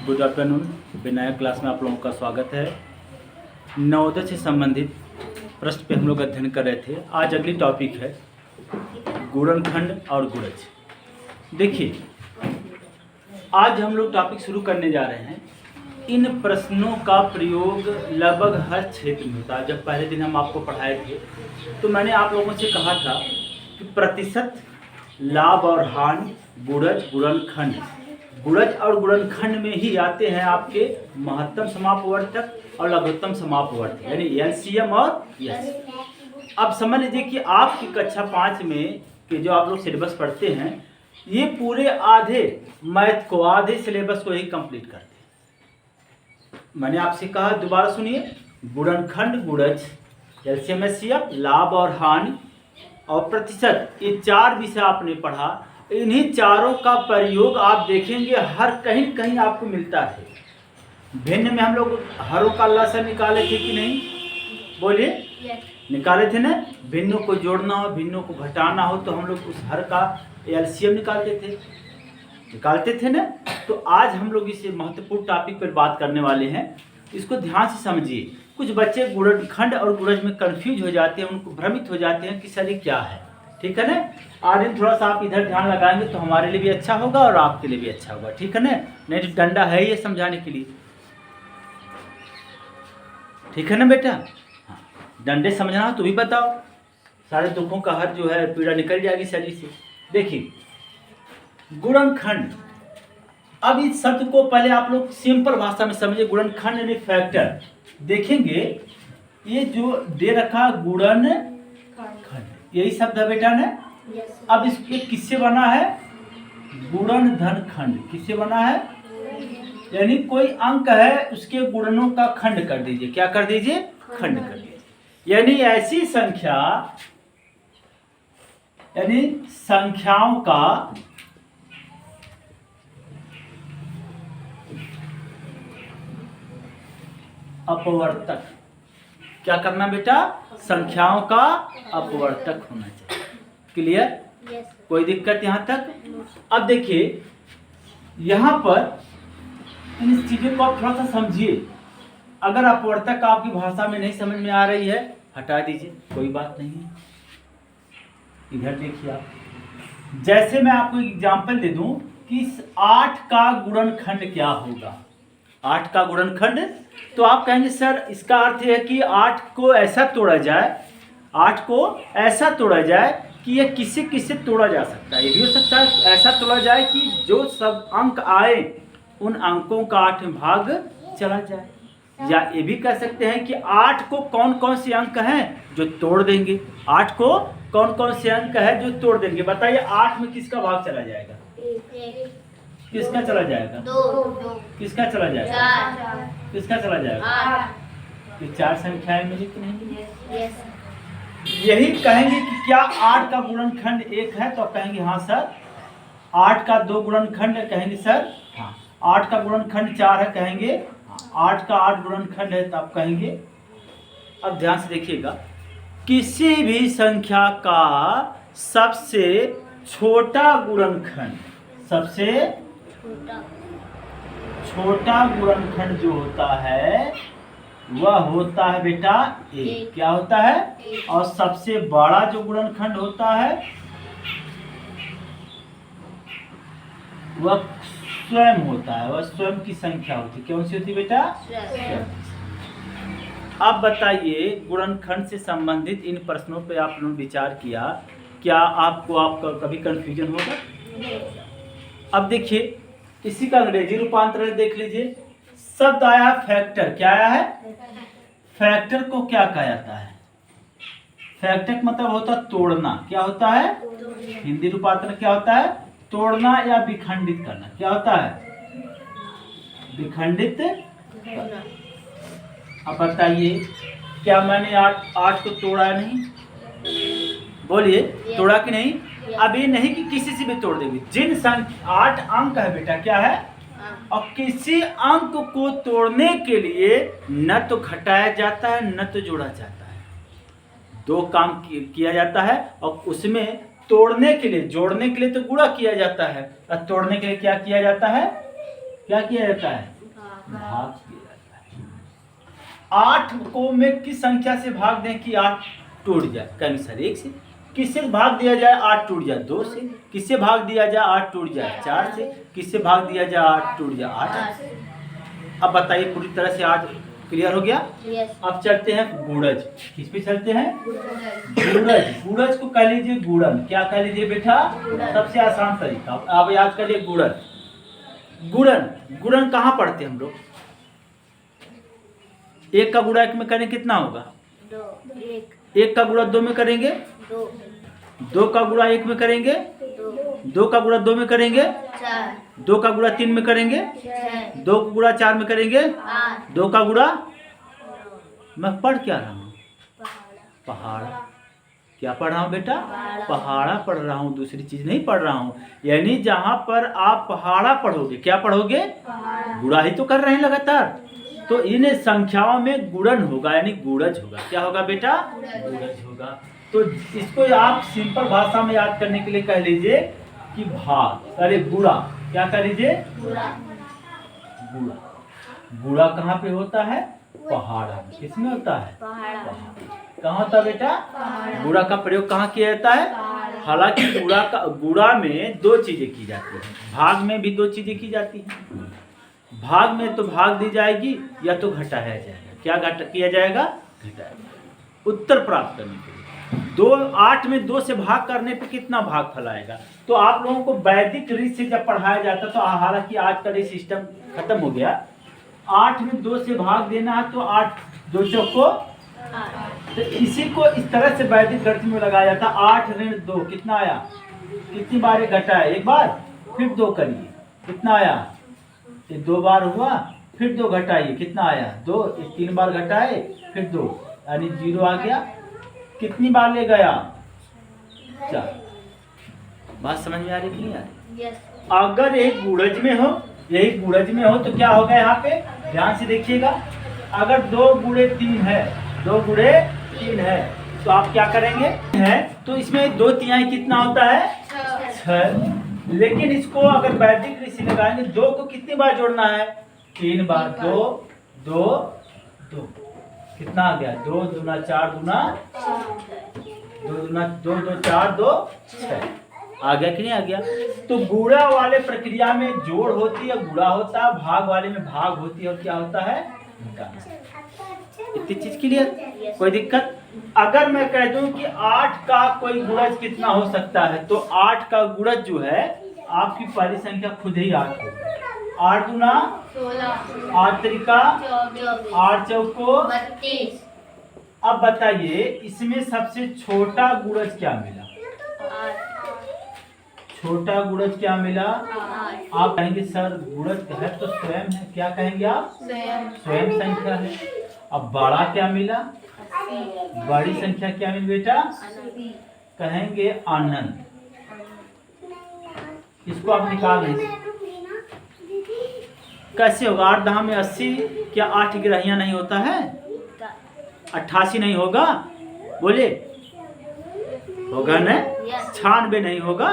Good afternoon. Vinayak class में आप लोगों का स्वागत है। नवोदय से संबंधित प्रश्न पे हम लोग अध्ययन कर रहे थे। आज अगली टॉपिक है गुणनखंड और गुणज। देखिए, आज हम लोग टॉपिक शुरू करने जा रहे हैं। इन प्रश्नों का प्रयोग लगभग हर क्षेत्र में होता है। जब पहले दिन हम आपको पढ़ाए थे तो मैंने आप लोगों से कहा था कि प्रतिशत, लाभ और हानि, गुणज, गुणनखंड। गुणज और गुणनखंड में ही आते हैं आपके महत्तम समापवर्तक और लघुत्तम समापवर्तक, यानी एलसीएम और एस। अब समझ लीजिए कि आपकी कक्षा 5 में के जो आप लोग सिलेबस पढ़ते हैं, ये पूरे आधे मैथ को, आधे सिलेबस को ही कंप्लीट करते हैं। मैंने आपसे कहा, दोबारा सुनिए, गुणनखंड, गुणज, एलसीएम, एचसीएफ, लाभ और हानि और प्रतिशत, ये 4 विषय आपने पढ़ा। इन्हीं चारों का प्रयोग आप देखेंगे हर कहीं कहीं आपको मिलता है। भिन्न में हम लोग हरों का लसा निकाले थे कि नहीं? बोलिए, निकाले थे ना। भिन्नों को जोड़ना हो, भिन्नों को घटाना हो तो हम लोग उस हर का एलसीएम निकालते थे ना। तो आज हम लोग इस महत्वपूर्ण टॉपिक पर बात करने वाले हैं। इसको ध्यान से समझिए। कुछ बच्चे गुणनखंड और गुणज में कंफ्यूज हो जाते हैं, उनको भ्रमित हो जाते हैं कि सर ये क्या है। ठीक है ना। आज थोड़ा सा आप इधर ध्यान लगाएंगे तो हमारे लिए भी अच्छा होगा और आपके लिए भी अच्छा होगा। ठीक है ना। नहीं तो डंडा है ये समझाने के लिए। ठीक है ना बेटा। हाँ, डंडे समझना तो भी बताओ, सारे दुखों का हर जो है पीड़ा निकल जाएगी शरीर से। देखिए, गुणनखंड। अब इस शब्द को पहले आप लोग सिंपल भाषा में समझिए। गुणनखंड यानी फैक्टर। देखेंगे ये जो दे रखा गुणनखंड, यही शब्द है बेटा ने। अब इसके किससे बना है? गुणनधन खंड। किससे बना है? यानी कोई अंक है, उसके गुणनों का खंड कर दीजिए। क्या कर दीजिए? खंड कर दीजिए। यानी ऐसी संख्या, यानी संख्याओं का अपवर्तक। क्या करना बेटा? संख्याओं का अपवर्तक होना चाहिए। क्लियर? कोई दिक्कत यहाँ तक? अब देखिए, यहाँ पर इन चीजों को आप थोड़ा सा समझिए। अगर अपवर्तक आपकी भाषा में नहीं समझ में आ रही है, हटा दीजिए, कोई बात नहीं है। इधर देखिए आप। जैसे मैं आपको एग्जांपल दे दूं कि 8 का गुणनखंड क्या होगा। 8 का गुणनखंड, तो आप कहेंगे सर इसका अर्थ है कि 8 को ऐसा तोड़ा जाए, 8 को ऐसा तोड़ा जाए कि ये किससे किससे तोड़ा जा सकता है। ये भी हो सकता है ऐसा तोड़ा जाए कि जो सब अंक आए उन अंकों का 8 भाग चला जाए। या ये भी कह सकते हैं कि 8 को कौन कौन से अंक हैं जो तोड़ देंगे। 8 को कौन कौन से अंक है जो तोड़ देंगे। बताइए, 8 में किसका भाग चला जाएगा? किसका चला जाएगा? 2। किसका चला जाएगा? 4। किसका चला जाएगा? 8। ये 4 संख्याएं मिली कि नहीं? यस। यही कहेंगे कि क्या 8 का गुणनखंड 1 है? तो आप कहेंगे हाँ सर। 8 का 2 गुणनखंड है? कहेंगे सर हाँ। 8 का गुणनखंड 4 है? कहेंगे हाँ। 8 का 8 गुणनखंड है? तो आप कहेंगे। अब ध्यान से देखिएगा, किसी भी संख्या का सबसे छोटा गुणनखंड, सबसे छोटा गुणनखंड जो होता है वह होता है बेटा 1। क्या होता है? और सबसे बड़ा जो गुणनखंड होता है वह स्वयं होता है, वह स्वयं की संख्या होती है। कौन सी होती है बेटा? स्वयं। अब बताइए, गुणनखंड से संबंधित इन प्रश्नों पे आप लोगों ने विचार किया, क्या आपका कभी कंफ्यूजन होगा? अब देखिए, इसी का अंग्रेजी रूपांतरण देख लीजिए। शब्द आया फैक्टर। क्या आया है? फैक्टर को क्या कहा जाता है? फैक्टर मतलब होता है तोड़ना। क्या होता है? हिंदी रूपांतरण क्या होता है? तोड़ना या विखंडित करना। क्या होता है? विखंडित करना। अब बताइए, क्या मैंने 8 को तोड़ा नहीं? बोलिए, तोड़ा कि नहीं? अब ये नहीं कि किसी से भी तोड़ देंगे। जिन संख्या 8 अंक है बेटा, क्या है? और किसी अंक को तोड़ने के लिए न तो घटाया जाता है न तो जोड़ा जाता है। 2 काम किया जाता है और उसमें तोड़ने के लिए, जोड़ने के लिए तो गुणा किया जाता है और तोड़ने के लिए क्या किया जाता है? क्या किया जाता है? भाग दिया जाता है। 8 को में किस संख्या से भाग दें कि 8 टूट जाए? कहीं सर 1 से। किससे भाग दिया जाए 8 टूट जाए? 2 से। किससे भाग दिया जाए 8 टूट जाए? 4 से। किससे भाग दिया जाए 8 टूट जाए? 8 से। अब बताइए पूरी तरह से 8 क्लियर हो गया? अब चलते हैं गुणज। किस पे चलते हैं? गुणज। गुणज को कह लीजिए गुणन। क्या कह लीजिए बेटा? सबसे आसान तरीका। अब याद करिए गुणन। गुणन गुणन कहाँ पढ़ते हैं हम लोग? 1 का गुणा 1 में करें कितना होगा? 2। 1 का गुणा 2 में करेंगे 2। 2 का गुणा 1 में करेंगे 2 का गुणा 2 में करेंगे 4। 2 का गुणा 3 में करेंगे 6। 2 का गुणा 4 में करेंगे 8। 2 का गुणा। मैं पढ़ क्या रहा हूँ? पहाड़ा। क्या पढ़ रहा हूँ बेटा? पहाड़ा पढ़ रहा हूँ, दूसरी चीज नहीं पढ़ रहा हूँ। यानी जहां पर आप पहाड़ा पढ़ोगे, क्या पढ़ोगे? गुणा ही तो कर रहे हैं लगातार। तो इन संख्याओं में गुणन होगा, यानी गुणज होगा। क्या होगा बेटा? गुणज होगा। तो इसको आप सिंपल भाषा में याद करने के लिए कह लीजिए कि भाग। अरे गुणा। क्या कह लीजिए? गुणा। गुणा कहाँ पे होता है? पहाड़ा। किसमें होता है? कहाँ होता है बेटा? गुणा का प्रयोग कहाँ किया जाता है? हालांकि गुणा में 2 चीजें की जाती है, भाग में भी 2 चीजें की जाती है। भाग में तो भाग दी जाएगी या तो घटाया जाएगा। क्या किया जाएगा? घटाया। उत्तर प्राप्त करने के लिए 8 में 2 से भाग करने पे कितना भाग फैलाएगा? तो आप लोगों को वैदिक रीत से जब पढ़ाया जाता तो हालांकि आजकल ये सिस्टम खत्म हो गया। 8 में 2 से भाग देना है तो 8 2 चौको। तो इसी को इस तरह से वैदिक गणित में लगाया जाता। 8 ऋण 2 कितना आया? कितनी बार घटाया? 1 बार। फिर 2 करिए, कितना आया? ये 2 बार हुआ। फिर 2 घटाइए, कितना आया? 2। 3 बार घटाए फिर 2, यानी 0 आ गया। कितनी बार ले गया? 4। बात समझ में आ रही नहीं आ रही? अगर एक गुणज में हो, यही गुणज में हो तो क्या होगा? यहाँ पे ध्यान से देखिएगा। अगर 2 गुणे 3 है, 2 गुणे 3 है तो आप क्या करेंगे? है तो इसमें 2 तिहाई कितना होता है? 6। लेकिन इसको अगर वैदिक रीति लगाएंगे 2 को कितनी बार जोड़ना है? 3 बार। 2 2 2 कितना आ गया? 2 दूना 4 दूना 2 दूना 2 2 4 2 6 आ गया कि नहीं आ गया? तो गुणा वाले प्रक्रिया में जोड़ होती है, गुणा होता है। भाग वाले में भाग होती है और क्या होता है? इतनी चीज क्लियर? कोई दिक्कत? अगर मैं कह दूं कि 8 का कोई गुणज कितना हो सकता है तो 8 का गुणज जो है आपकी पहली संख्या खुद ही 8 होगी। 8 दूना 16, 8 त्रिका 8 चौको 32। अब बताइए इसमें सबसे छोटा गुणज क्या मिला? छोटा गुणज क्या मिला? आप कहेंगे सर गुणज है तो स्वयं है। क्या कहेंगे आप? स्वयं संख्या है। अब बड़ा क्या मिला? बड़ी संख्या क्या मिली बेटा? कहेंगे अनंत। इसको आप निकाल नहीं सकते। कैसे होगा? 8 दहा में 80। क्या 8 गिरहियां नहीं होता है? 88 नहीं होगा? बोले होगा ना? 96 नहीं होगा?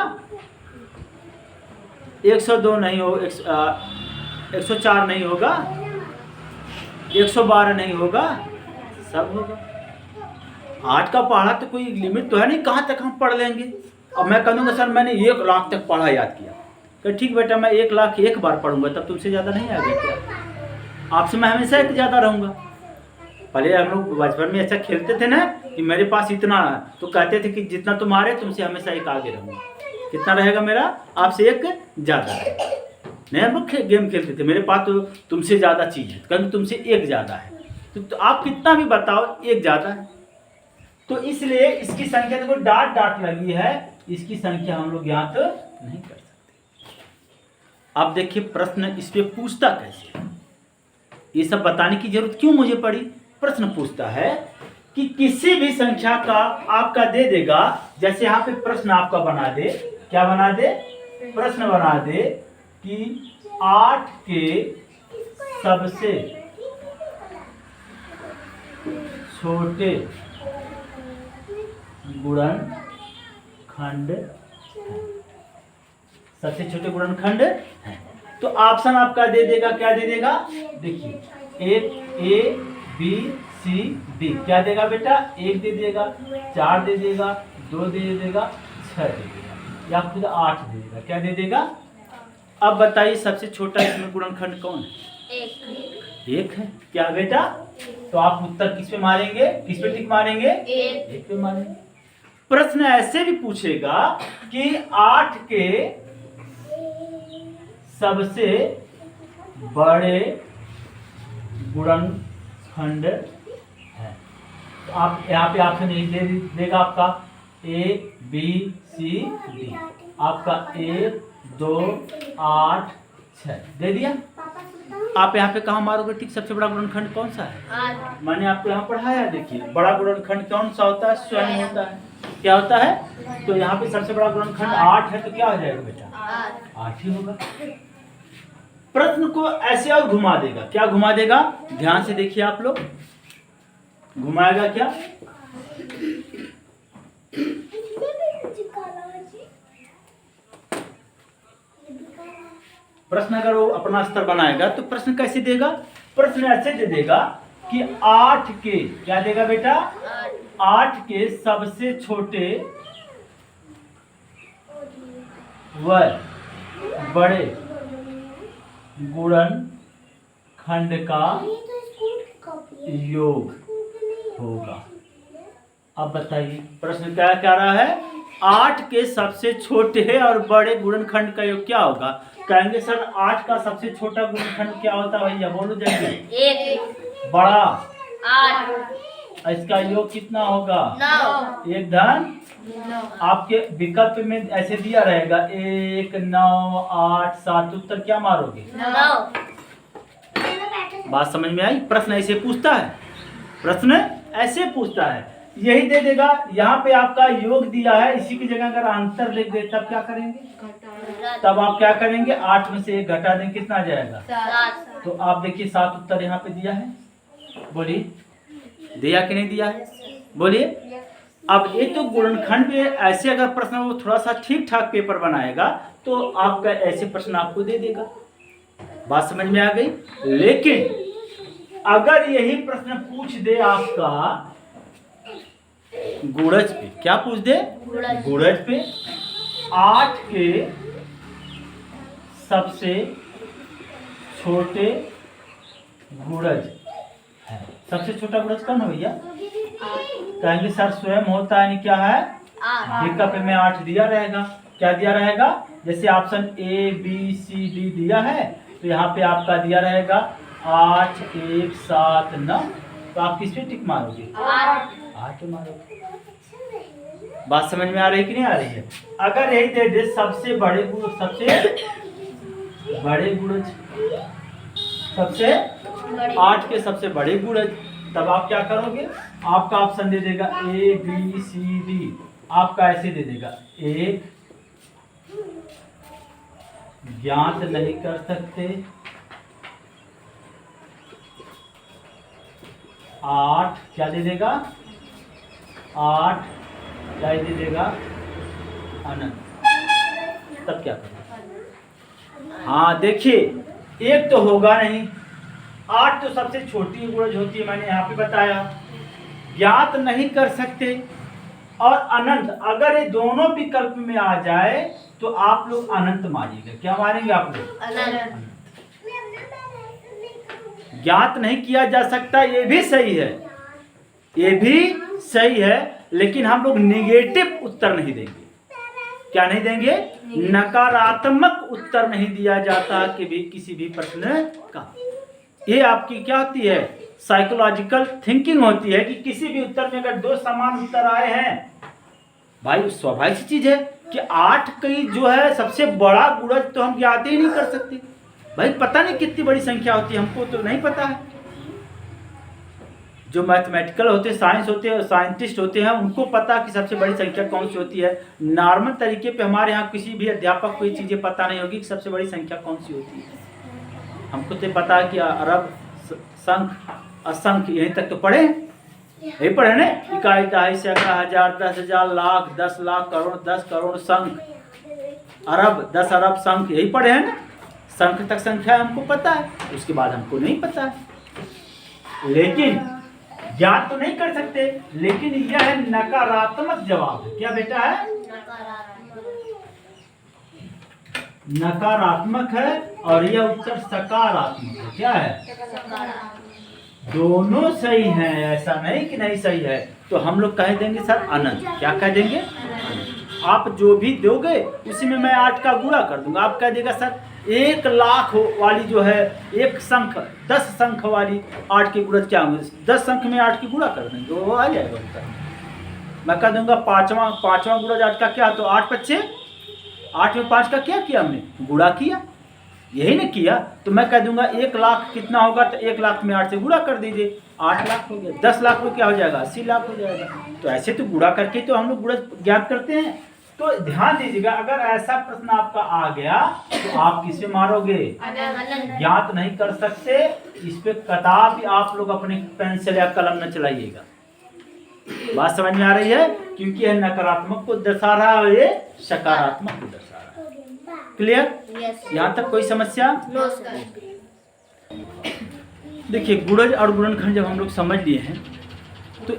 102 नहीं हो, 104 नहीं होगा? 112 नहीं होगा? सब होगा। 8 का पढ़ा तो कोई लिमिट तो है नहीं, कहाँ तक हम पढ़ लेंगे? अब मैं कहूँगा सर मैंने 1 लाख तक पढ़ा याद किया, तो ठीक बेटा मैं 1 लाख 1 बार पढ़ूंगा तब तुमसे ज़्यादा नहीं आएगा क्या? आपसे मैं हमेशा एक ज़्यादा रहूँगा। पहले हम लोग बचपन में ऐसा खेलते थे ना कि मेरे पास इतना है तो कहते थे कि जितना तुम्हारे तुमसे हमेशा एक आगे रहूँगा। कितना रहेगा मेरा? आपसे एक ज़्यादा है। नहीं हम लोग गेम खेलते थे, मेरे पास तो तुमसे ज़्यादा चीज़ है, कभी तुमसे एक ज़्यादा है तो आप कितना भी बताओ एक ज़्यादा है। तो इसलिए इसकी संख्या देखो डाट डाट लगी है, इसकी संख्या हम लोग ज्ञात नहीं कर सकते। अब देखिए प्रश्न इस पे पूछता कैसे है, ये सब बताने की जरूरत क्यों मुझे पड़ी? प्रश्न पूछता है कि किसी भी संख्या का आपका दे देगा, जैसे यहाँ पे प्रश्न आपका बना दे, क्या बना दे? प्रश्न बना दे कि 8 के सबसे छोटे गुणनखंड हैं। सबसे छोटे गुणनखंड हैं। तो ऑप्शन आपका दे देगा, क्या दे देगा? देखिए एक ए बी सी डी क्या देगा बेटा, 1 दे देगा, 4 दे देगा, 2 दे देगा, 6 दे देगा या खुद 8 दे देगा। क्या दे देगा? अब बताइए सबसे छोटा इसमें गुणनखंड कौन है? 1 है। क्या बेटा? तो आप उत्तर किस पे मारेंगे, किस पे टिक मारेंगे? 1 पे मारेंगे। प्रश्न ऐसे भी पूछेगा कि 8 के सबसे बड़े गुणनखंड है। तो आप यहाँ पे ऑप्शन ए दे देगा आपका ए बी सी डी, आपका 1 2 8 6 दे दिया। आप यहाँ पे कहाँ मारोगे ठीक? सबसे बड़ा गुणनखंड कौन सा है? मैंने आपको यहाँ पढ़ाया। देखिए बड़ा गुणनखंड कौन सा होता है? स्वयं होता है। क्या होता है? तो यहाँ पे सबसे बड़ा गुणनखंड 8 है, तो क्या हो जाएगा बेटा? 8 ही होगा। प्रश्न को ऐसे और घुमा देगा। क्या घुमा देगा? ध्यान से देखिए आप लोग। घुमाएगा क्या? प्रश्न अगर वो अपना स्तर बनाएगा तो प्रश्न कैसे देगा? प्रश्न ऐसे दे देगा कि 8 के, क्या देगा बेटा? 8 के सबसे छोटे व बड़े गुणनखंड का योग होगा। अब बताइए प्रश्न क्या कह रहा है? 8 के सबसे छोटे और बड़े गुणनखंड का योग क्या होगा? कहेंगे सर 8 का सबसे छोटा गुणनखंड क्या होता है भैया? बोलो जल्दी। 1 बड़ा 8 इसका योग कितना होगा? 9 1 धन आपके विकल्प में ऐसे दिया रहेगा 1 9 8 7। उत्तर क्या मारोगे? 9। बात समझ में आई? प्रश्न ऐसे पूछता है, प्रश्न ऐसे पूछता है। यही दे देगा। यहाँ पे आपका योग दिया है, इसी की जगह अगर अंतर लिख दे तब क्या करेंगे? तब आप क्या करेंगे? 8 में से 1 घटा देंगे, कितना आ जाएगा? 7। तो आप देखिए 7 उत्तर यहाँ पे दिया है। बोलिए दिया कि नहीं दिया है? बोलिए। अब ये तो गुणनखंड में ऐसे अगर प्रश्न वो थोड़ा सा ठीक ठाक पेपर बनाएगा तो आपका ऐसे प्रश्न आपको दे देगा। बात समझ में आ गई? लेकिन अगर यही प्रश्न पूछ दे आपका गुणज पे, क्या पूछ दे? गुणज पे 8 के सबसे छोटे गुणज है। सबसे छोटा गुणज कौन है भैया? कहेंगे सर स्वयं होता है। क्या है? विकल्प में 8 दिया रहेगा। क्या दिया रहेगा? जैसे option A B C D दिया है तो यहाँ पे आपका दिया रहेगा 8 1 7 9। तो आप किस पे टिक मारोगे? 8 मारोगे। बात समझ में आ रही कि नहीं आ रही है? अगर यही दे दे सबसे बड़े गुण, सबसे बड़े गुणज, सबसे 8 के सबसे बड़े गुणज, तब आप क्या करोगे? आपका ऑप्शन दे देगा ए बी सी डी। आपका ऐसे दे देगा 1 ज्ञात नहीं कर सकते, 8 क्या दे देगा? 8 क्या दे देगा? अनंत। तब क्या करोगे? हाँ देखिए 1 तो होगा नहीं, 8 तो सबसे छोटी गुणज होती है, मैंने यहाँ पे बताया। ज्ञात नहीं कर सकते और अनंत, अगर ये दोनों विकल्प में आ जाए तो आप लोग अनंत मारिएगा। क्या मारेंगे आप लोग? अनंत। ज्ञात नहीं किया जा सकता, ये भी सही है, ये भी सही है, लेकिन हम लोग नेगेटिव उत्तर नहीं देंगे। क्या नहीं देंगे? नकारात्मक उत्तर नहीं दिया जाता कि भी किसी भी प्रश्न का। ये आपकी क्या होती है? साइकोलॉजिकल थिंकिंग होती है कि किसी भी उत्तर में अगर 2 समान उत्तर आए हैं, भाई स्वाभाविक सी चीज है कि 8 की जो है सबसे बड़ा गुणज तो हम ज्ञात ही नहीं कर सकते। भाई पता नहीं कितनी बड़ी संख्या होती है, हमको तो नहीं पता है। जो मैथमेटिकल होते हैं, साइंस होते हैं, साइंटिस्ट होते हैं, उनको पता कि सबसे बड़ी संख्या कौन सी होती है। नॉर्मल तरीके पे हमारे यहाँ किसी भी अध्यापक को ये चीज़ें पता नहीं होगी कि सबसे बड़ी संख्या कौन सी होती है। हमको तो पता है कि अरब, संख, असंख्य, यहीं तक तो पढ़े, यही पढ़े ना, इकाई दहाई सैकड़ा हजार 10,000 लाख 10 लाख करोड़ 10 करोड़ संख, अरब 10 अरब संख, यही पढ़े हैं ना। संख तक संख्या हमको पता है, उसके बाद हमको नहीं पता है। लेकिन ज्ञात तो नहीं कर सकते, लेकिन यह है नकारात्मक जवाब है। क्या बेटा है? नकारात्मक है और यह उत्तर सकारात्मक है। क्या है? दोनों सही हैं, ऐसा नहीं कि नहीं सही है। तो हम लोग कह देंगे सर अनंत। क्या कह देंगे? आप जो भी दोगे उसी में मैं 8 का गुणा कर दूंगा। आप कह देगा सर 1 लाख वाली जो है एक संख 10 संख वाली 8 के गुणज क्या होंगे? 10 संख में 8 की गुणा कर देंगे, वो आ जाएगा उत्तर। मैं कह दूंगा पांचवा गुणज 8 का क्या? तो 8 पच्चे 8 में 5 का क्या किया हमने? गुणा किया, यही ना किया। तो मैं कह दूंगा 1 लाख कितना होगा? तो 1 लाख में 8 से गुणा कर दीजिए, 8 लाख हो गया। 10 लाख में क्या हो जाएगा? 80 लाख हो जाएगा। तो ऐसे तो गुणा करके तो हम लोग गुणज ज्ञात करते हैं। तो ध्यान दीजिएगा, अगर ऐसा प्रश्न आपका आ गया तो आप किसे मारोगे? ज्ञात नहीं कर सकते। इस पे कदापि आप लोग अपने पेंसिल या कलम न चलाइएगा। बात समझ में आ रही है? क्योंकि यह नकारात्मक को दर्शा रहा है, ये सकारात्मक को दर्शा रहा है। क्लियर? यहाँ तक कोई समस्या? No sir. देखिए, गुणज और गुणनखंड जब हम लोग समझ लिए हैं तो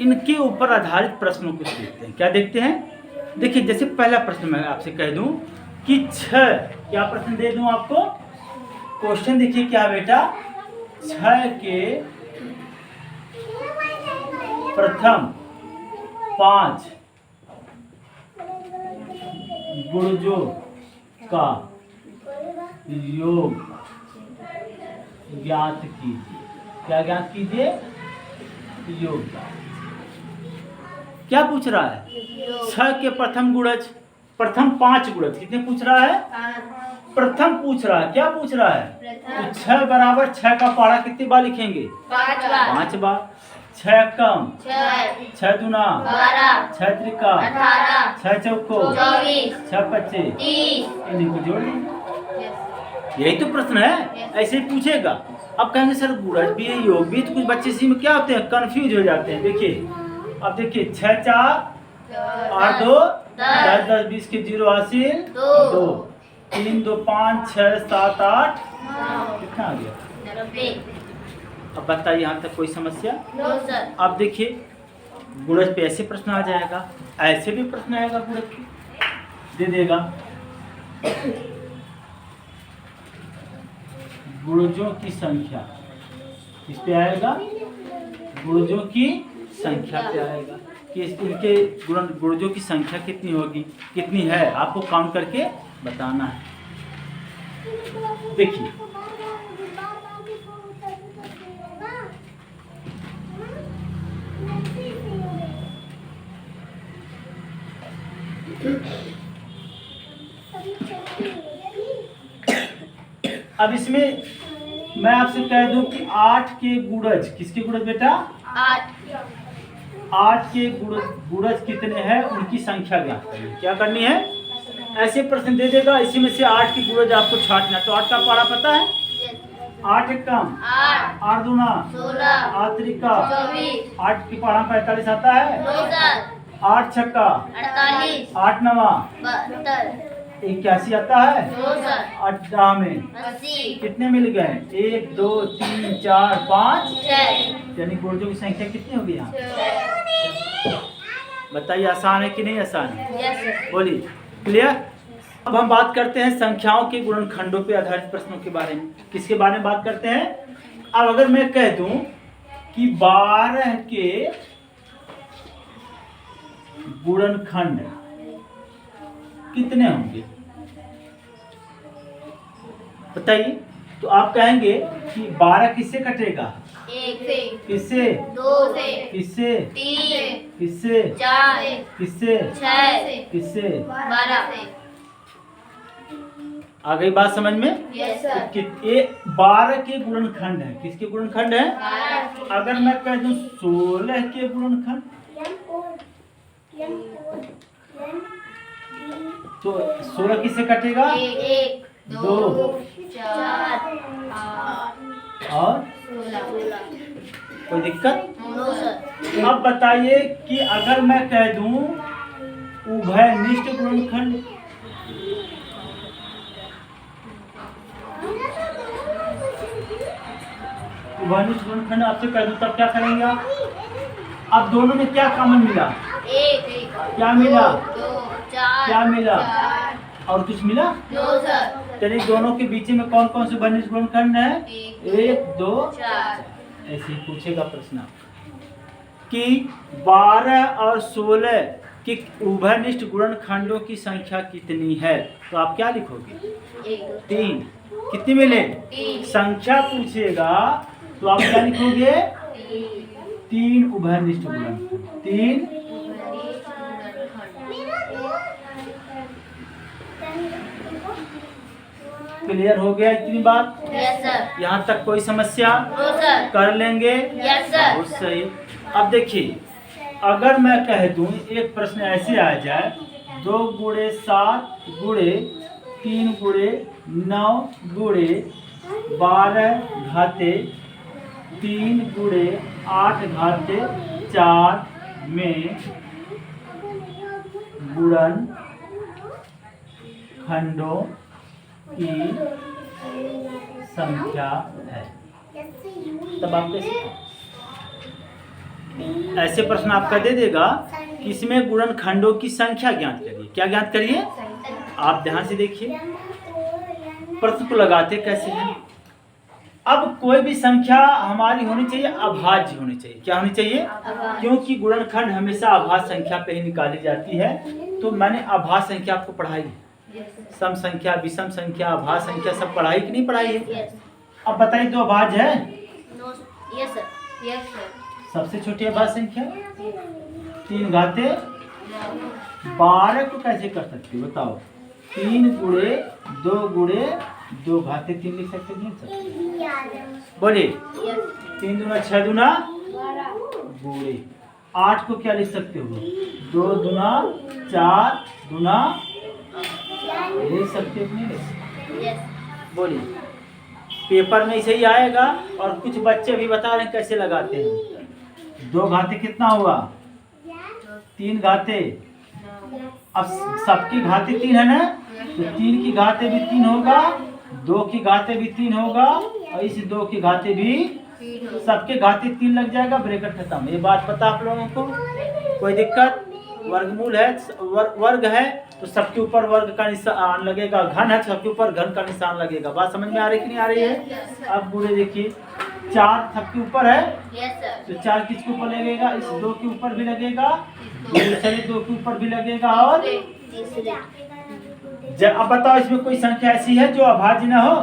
इनके ऊपर आधारित प्रश्नों को देखते हैं। क्या देखते हैं? देखिए, जैसे पहला प्रश्न मैं आपसे कह दूं कि 6, क्या प्रश्न दे दूं आपको? क्वेश्चन देखिए क्या बेटा, 6 के प्रथम 5 गुणजों का योग ज्ञात कीजिए। क्या ज्ञात कीजिए? योग। क्या पूछ रहा है? 6 के प्रथम गुणज, प्रथम 5 गुणज कितने पूछ रहा है? प्रथम पूछ रहा है। क्या पूछ रहा है? तो 6 बराबर 6 का पहाड़ा कितनी बार लिखेंगे? 5 बार। 6 कम 6 दूना 6 त्रिका 6 चौको 6 पच्चे 30। इन्हीं को जोड़ लीजिए। यही तो प्रश्न है, ऐसे ही पूछेगा। अब कहेंगे सर गुणज भी है योग भी, तो कुछ बच्चे इसी में क्या होते हैं? कंफ्यूज हो जाते हैं। देखिए, अब देखिए 6 4 8 2 10 10 20 के 0 हासिल 2 3 2 5 6 7 8 कितना आ गया? अब बताइए, यहाँ तक कोई समस्या? No sir. अब देखिए, गुणज पे ऐसे प्रश्न आ जाएगा, ऐसे भी प्रश्न आएगा, गुणज पे दे देगा। गुणजों की संख्या किस पे आएगा? गुणजों की संख्या पे आएगा कि इनके गुणजों की संख्या कितनी होगी, कितनी है, आपको काउंट करके बताना है। देखिए, अब इसमें मैं आपसे कह दूं कि 8 के गुणज, किसके गुणज बेटा? 8 के गुणज कितने हैं, उनकी संख्या ज्ञात करनी। क्या करनी है? ऐसे प्रश्न दे देगा, इसी में से 8 के गुणज आपको छांटना। तो 8 का पहाड़ा पता है? 8 एक कम 8 दूना 16 8 त्रिका 24 8 की पहाड़ा 45 आता है? 8 छक्का 48 8 नवा 81 आता है? 18 में 80 कितने मिल गए? 1 2 3 4 5 6। यानी गुणजों की संख्या कितनी होगी यहाँ? बताइए, आसान है कि नहीं आसान है? बोलिए। क्लियर? अब हम बात करते हैं संख्याओं के गुणनखंडों पे आधारित प्रश्नों के बारे में। किसके बारे में बात करते हैं? अब अगर मैं कह दूं कि 12 के गुणनखंड कितने होंगे, बताइए। तो आप कहेंगे कि 12 किससे कटेगा? 1 से, किससे? 2 से, किससे? 3 से, किससे? 4 से, किससे? 6 से, किससे? 12 से। आ गई बात समझ में? Yes sir. 12 के गुणनखंड है। किसके गुणनखंड है? 12। अगर मैं कह दूं 16 के गुणनखंड, तो 16 किससे कटेगा? 1 2 4 और 16। कोई दिक्कत? No sir. अब बताइए कि अगर मैं कह दूं उभयनिष्ठ गुणनखंड, उभयनिष्ठ गुणनखंड आपसे कह दूं तब क्या करेंगे आप? अब दोनों में क्या कॉमन मिला? एक क्या मिला? दो चार क्या मिला? चार और कुछ मिला? दो सर चलिए दोनों के बीच में कौन कौन से उभयनिष्ठ गुणनखंड है? एक दो चार। ऐसे ही पूछेगा प्रश्न आपका कि 12 और 16 के उभयनिष्ठ गुणनखंडों की संख्या कितनी है? तो आप क्या लिखोगे? एक 3। कितने मिले? 3 संख्या पूछेगा तो आप क्या लिखोगे? 3 उभयनिष्ठ गुणनखंड। 3 क्लियर हो गया इतनी बात? Yes sir. यहाँ तक कोई समस्या? No sir. कर लेंगे? Yes sir. बहुत सही। अब देखिए अगर मैं कह दूं एक प्रश्न ऐसे आ जाए 2 गुणे 7 गुणे 3 गुणे 9 गुणे 12 घाते 3 गुणे 8 घाते 4 में गुणन खंडों की संख्या है, तब आप कैसे? ऐसे प्रश्न आपका दे देगा कि इसमें गुणनखंडों की संख्या ज्ञात करिए। क्या ज्ञात करिए? आप ध्यान से देखिए प्रश्न को लगाते कैसे हैं। अब कोई भी संख्या हमारी होनी चाहिए अभाज्य होनी चाहिए। क्या होनी चाहिए? क्योंकि गुणनखंड हमेशा अभाज्य संख्या पे ही निकाली जाती है। तो मैंने अभाज्य संख्या आपको पढ़ाई है, सम संख्या, विषम संख्या, अभाज्य संख्या सब पढ़ाई कि नहीं पढ़ाई है? यस। अब बताइए दो अभाज्य है? No yes sir. Yes sir. सबसे छोटी अभाज्य संख्या 3 घाते 12 को कैसे कर सकते हो बताओ? 3 गुणे 2 गुणे 2 घाते 3 लिख सकते नहीं सकते? बोलिए। यस 3 दूना 6 दूना गुणे 8 को क्या लिख सकते हो? 2 दूना 4 दूना लिख सकते हो नहीं लिख सकते? यस। बोलिए। पेपर में ऐसे ही आएगा और कुछ बच्चे भी बता रहे हैं कैसे लगाते हैं। 2 घाते कितना हुआ? 3 घाते। अब सबकी घाते 3 है ना, तो 3 की घाते भी 3 होगा, 2 की घाते भी 3 होगा और इस 2 की घाते भी सबके घाते 3 लग जाएगा, ब्रैकेट खत्म। ये बात पता आप लोगों को? कोई दिक्कत? वर्गमूल है, वर्ग है तो सबके ऊपर वर्ग का निशान लगेगा, घन है तो सबके ऊपर घन का निशान लगेगा। बात समझ में आ रही कि नहीं आ रही है? अब गुणे देखिए 4 सबके ऊपर है यस सर। तो 4 किसके ऊपर लगेगा? इस 2 के ऊपर भी लगेगा, दूसरे 2 के ऊपर भी लगेगा और तीसरे। अब बताओ इसमें कोई संख्या ऐसी है जो अभाज्य न हो?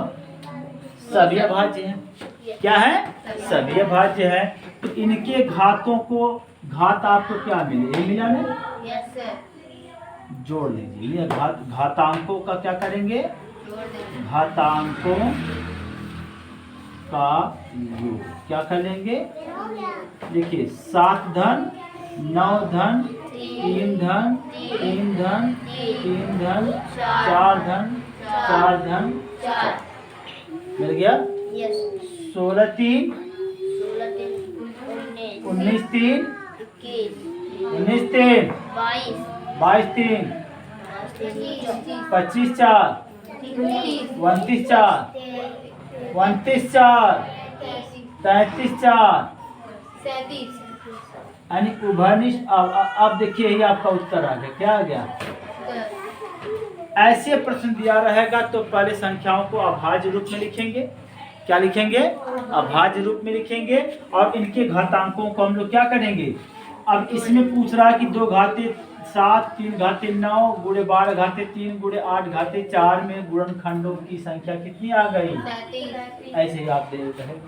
सभी अभाज्य हैं। क्या है? सभी अभाज्य है। तो इनके घातों को घात आपको क्या मिले? ये मिला ना? Yes sir. जोड़ लीजिए। ये घातांकों का क्या करेंगे? जोड़ देंगे। घातांकों का योग क्या कर लेंगे? देखिए 7 धन 9 धन 3 धन 3 धन 3 धन 4 धन 4 धन 4 मिल गया। यस। 16 3 16 3 19 3 21 19 3 22 22 3 25 4 29 4 29 4 33 4 यानी उभयनिष्ठ। अब देखिए यही आपका उत्तर आ गया। क्या आ गया? ऐसे प्रश्न दिया रहेगा तो पहले संख्याओं को अभाज्य रूप में लिखेंगे। क्या लिखेंगे? अभाज्य रूप में लिखेंगे और इनके घातांकों को हम लोग क्या करेंगे? अब इसमें पूछ रहा है कि 2 घाते 7 3 घाते 9 गुणे 12 घाते 3 गुणे 8 घाते 4 में गुणनखंडों की संख्या कितनी आ गई? ऐसे ही आप दे देते हैं।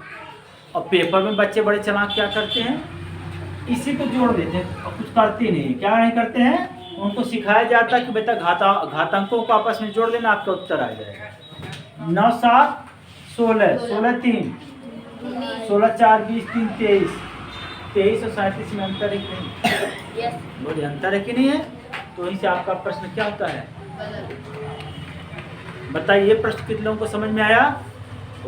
और पेपर में बच्चे बड़े चालाक क्या करते हैं? इसी को जोड़ देते हैं और कुछ करते नहीं। क्या नहीं करते हैं? उनको सिखाया जाता है कि बेटा घातांकों को आपस में जोड़ देना, आपका उत्तर आ जाएगा। 9 7 16 16 3 16 4 20 3 23 23 और 37 में अंतर है कि नहीं? यस। बोलिए अंतर है कि नहीं है? तो वहीं से आपका प्रश्न क्या होता है? बताइए ये प्रश्न कितने लोगों को समझ में आया?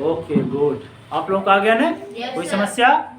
Okay good. आप लोगों को आ गया ना? Yes, कोई sir. समस्या?